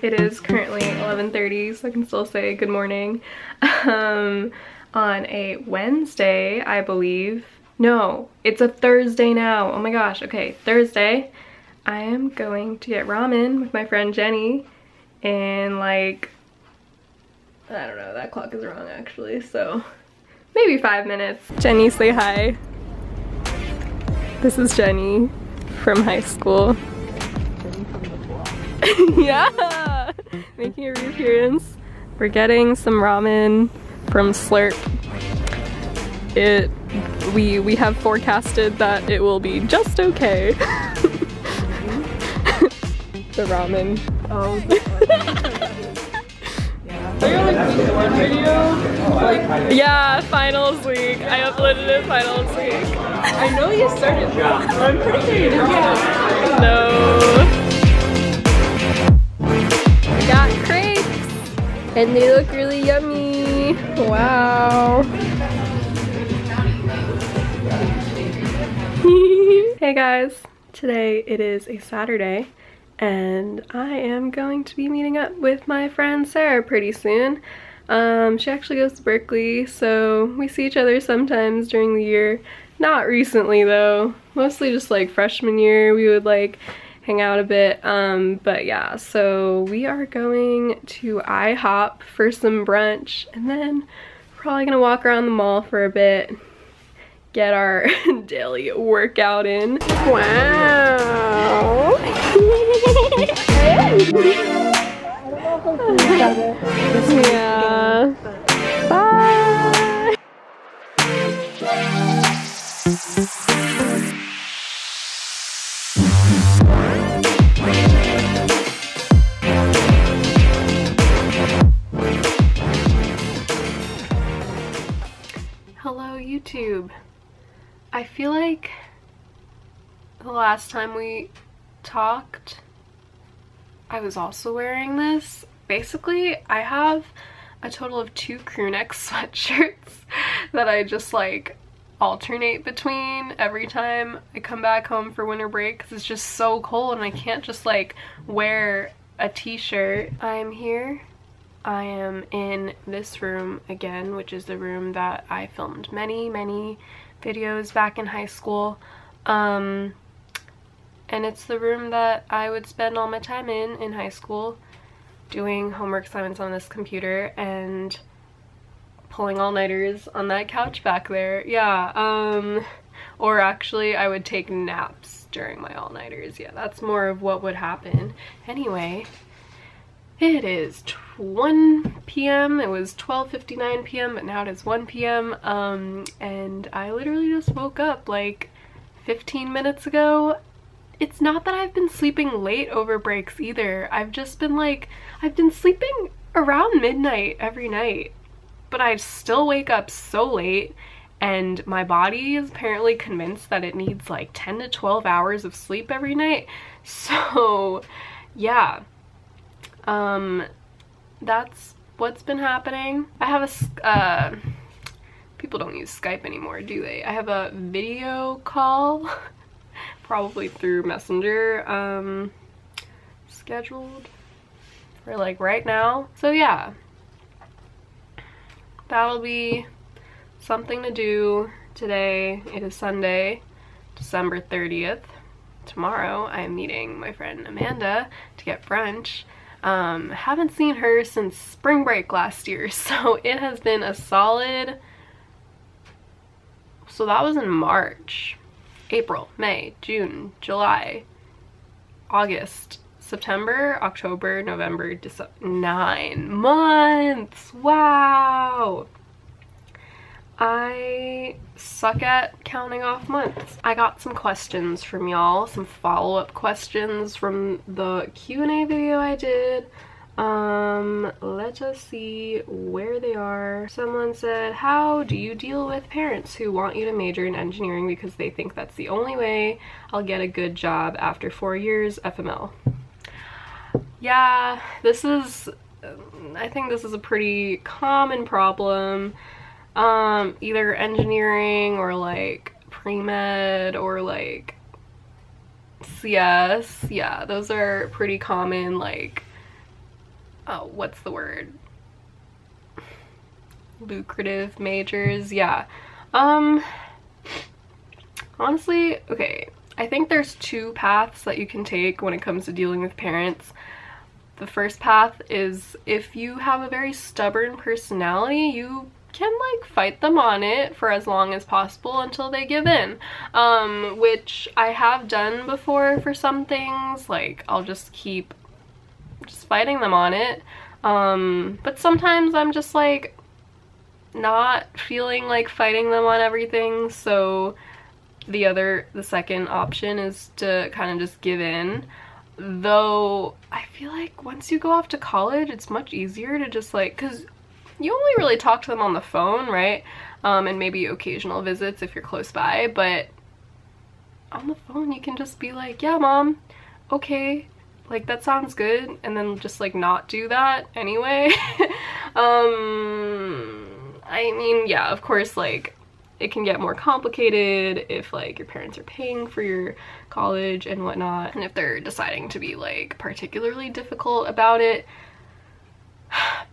It is currently 11:30, so I can still say good morning. On a Wednesday, I believe. No, it's a Thursday now. Oh my gosh, okay, Thursday. I am going to get ramen with my friend Jenny in like, I don't know, that clock is wrong actually, so maybe 5 minutes. Jenny, say hi. This is Jenny from high school. Jenny from the block. Yeah! Making a reappearance. We're getting some ramen from Slurp. We have forecasted that it will be just okay. The ramen. Oh, Are you on like the board video? Like, yeah, finals week. I uploaded it finals week. I know you started, but I'm pretty sure you didn't get it. No. We got crepes, and they look really yummy. Wow. Hey guys, today it is a Saturday, and I am going to be meeting up with my friend Sarah pretty soon. She actually goes to Berkeley, so we see each other sometimes during the year. Not recently though, mostly just like freshman year we would like hang out a bit. But yeah, so we are going to IHOP for some brunch, and then probably gonna walk around the mall for a bit, get our daily workout in. Wow. Yeah. Bye. Hello, YouTube. I feel like the last time we talked, I was also wearing this. Basically, I have a total of 2 crew neck sweatshirts that I just like alternate between every time I come back home for winter break because it's just so cold and I can't just like wear a t-shirt. I'm here. I am in this room again, which is the room that I filmed many videos back in high school. And it's the room that I would spend all my time in high school, doing homework assignments on this computer and pulling all-nighters on that couch back there. Yeah, or actually I would take naps during my all-nighters. Yeah, that's more of what would happen. Anyway, it is 1 p.m. It was 12:59 p.m. but now it is 1 p.m. And I literally just woke up like 15 minutes ago. It's not that I've been sleeping late over breaks either. I've just been like, I've been sleeping around midnight every night, but I still wake up so late, and my body is apparently convinced that it needs like 10 to 12 hours of sleep every night. So yeah, that's what's been happening. I have a people don't use Skype anymore, do they? I have a video call probably through Messenger scheduled for like right now. So yeah, that'll be something to do today. It is Sunday, December 30th. Tomorrow I'm meeting my friend Amanda to get brunch. Haven't seen her since spring break last year, so it has been a solid, so that was in March, April, May, June, July, August, September, October, November, December, 9 months. Wow. I suck at counting off months. I got some questions from y'all, some follow-up questions from the Q&A video I did. Let us see where they are. Someone said, how do you deal with parents who want you to major in engineering because they think that's the only way I'll get a good job after 4 years FML? Yeah, I think this is a pretty common problem. Either engineering or like pre-med or like CS. Yeah, those are pretty common like what's the word? Lucrative majors, yeah. Honestly, okay, I think there's two paths that you can take when it comes to dealing with parents. The first path is if you have a very stubborn personality, you can like fight them on it for as long as possible until they give in, which I have done before for some things. Like I'll just keep fighting them on it, but sometimes I'm just like not feeling like fighting them on everything, so the second option is to kind of just give in. Though I feel like once you go off to college, it's much easier to just like, because you only really talk to them on the phone, right? And maybe occasional visits if you're close by, but on the phone you can just be like, yeah mom, okay, like that sounds good, and then just like not do that anyway. I mean, yeah, of course, like it can get more complicated if like your parents are paying for your college and whatnot, and if they're deciding to be like particularly difficult about it.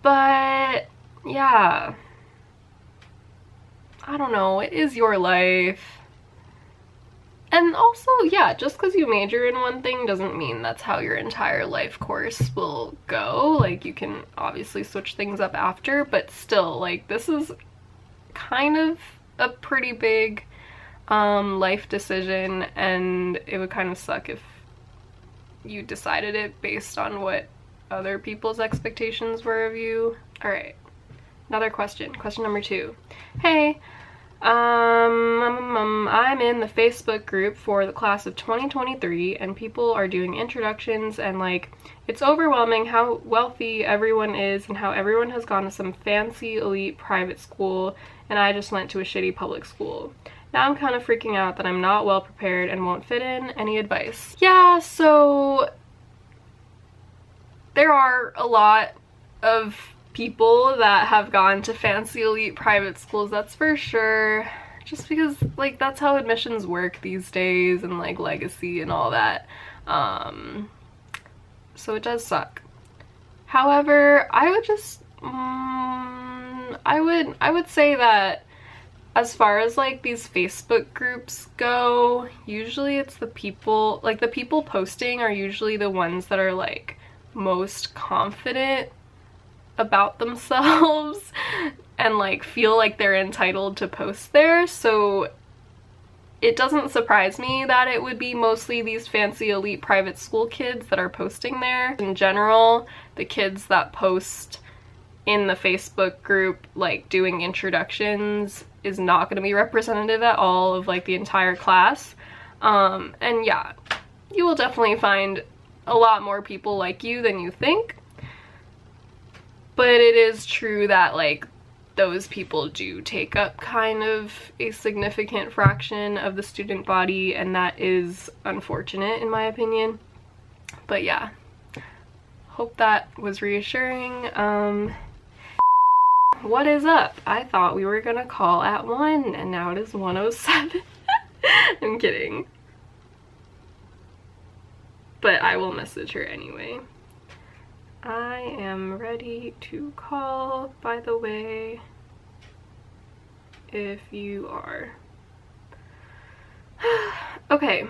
But yeah, I don't know, it is your life. And also, yeah, just because you major in one thing doesn't mean that's how your entire life course will go. Like, you can obviously switch things up after, but still, like, this is kind of a pretty big life decision, and it would kind of suck if you decided it based on what other people's expectations were of you. All right, another question. Question number 2. Hey, I'm in the Facebook group for the class of 2023, and people are doing introductions, and like it's overwhelming how wealthy everyone is and how everyone has gone to some fancy elite private school and I just went to a shitty public school. Now I'm kind of freaking out that I'm not well prepared and won't fit in. Any advice? Yeah, so there are a lot of people that have gone to fancy elite private schools, that's for sure, just because like that's how admissions work these days, and like legacy and all that, so it does suck. However, I would just I would say that as far as like these Facebook groups go, usually it's the people posting are usually the ones that are like most confident about themselves and like feel like they're entitled to post there, so it doesn't surprise me that it would be mostly these fancy elite private school kids that are posting there. In general, the kids that post in the Facebook group like doing introductions is not going to be representative at all of like the entire class, and yeah, you will definitely find a lot more people like you than you think. But it is true that like those people do take up kind of a significant fraction of the student body, and that is unfortunate in my opinion. But yeah, hope that was reassuring. What is up? I thought we were gonna call at 1 and now it is 1:07. I'm kidding. But I will message her anyway. I am ready to call, by the way, if you are. Okay,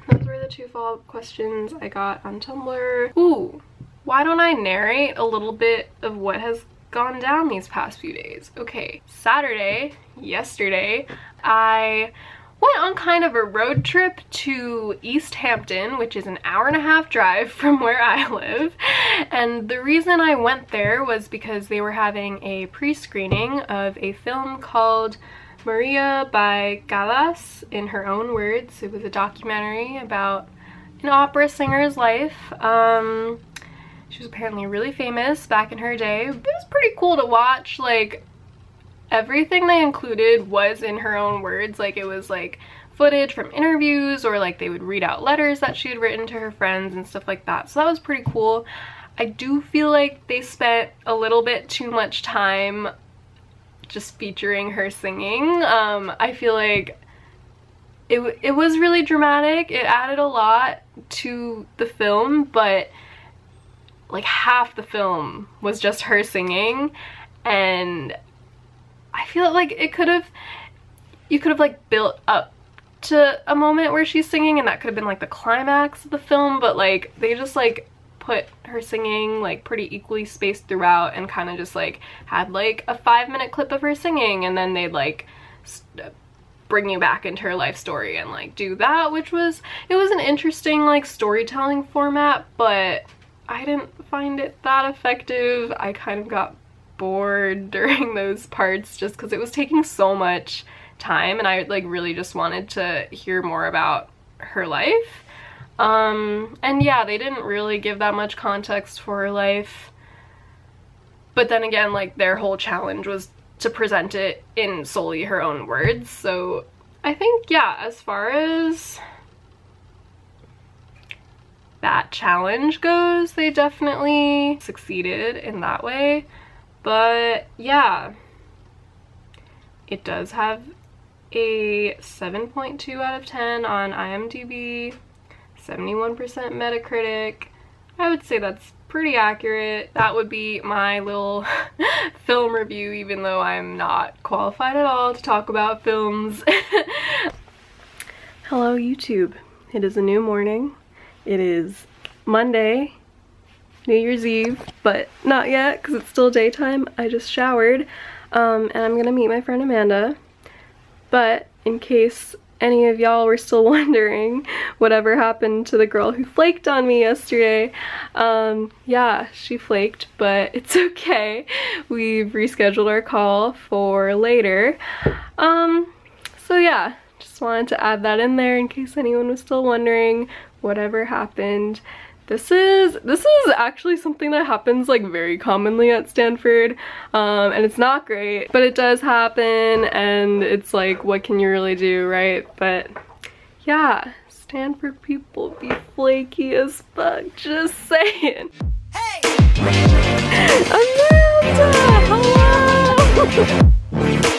those were the 2 follow-up questions I got on Tumblr. Ooh, why don't I narrate a little bit of what has gone down these past few days? Okay, yesterday, I went on kind of a road trip to East Hampton, which is an 1.5-hour drive from where I live. And the reason I went there was because they were having a pre-screening of a film called Maria by Callas, in her own words. It was a documentary about an opera singer's life. She was apparently really famous back in her day. It was pretty cool to watch. Like, everything they included was in her own words. Like, it was like footage from interviews, or like they would read out letters that she had written to her friends and stuff like that. So that was pretty cool. I do feel like they spent a little bit too much time just featuring her singing. I feel like it was really dramatic. It added a lot to the film, but like half the film was just her singing, and I feel like you could have like built up to a moment where she's singing and that could have been like the climax of the film, but like they just like put her singing like pretty equally spaced throughout and kind of just like had like a 5-minute clip of her singing, and then they'd like bring you back into her life story and like do that, it was an interesting like storytelling format, but I didn't find it that effective. I kind of got bored during those parts just because it was taking so much time and I like really just wanted to hear more about her life. And yeah, they didn't really give that much context for her life, but then again, like their whole challenge was to present it in solely her own words. So I think, yeah, as far as that challenge goes, they definitely succeeded in that way. But yeah, it does have a 7.2 out of 10 on IMDb, 71% Metacritic. I would say that's pretty accurate. That would be my little film review, even though I'm not qualified at all to talk about films. Hello YouTube. It is a new morning. It is Monday, New Year's Eve, but not yet because it's still daytime. I just showered, and I'm gonna meet my friend Amanda. But in case any of y'all were still wondering whatever happened to the girl who flaked on me yesterday, yeah, she flaked, but it's okay. We've rescheduled our call for later. So yeah, just wanted to add that in there in case anyone was still wondering whatever happened. This is actually something that happens like very commonly at Stanford, and it's not great, but it does happen, and it's like, what can you really do, right? But yeah, Stanford people be flaky as fuck, just saying. Hey! Amanda! Hello!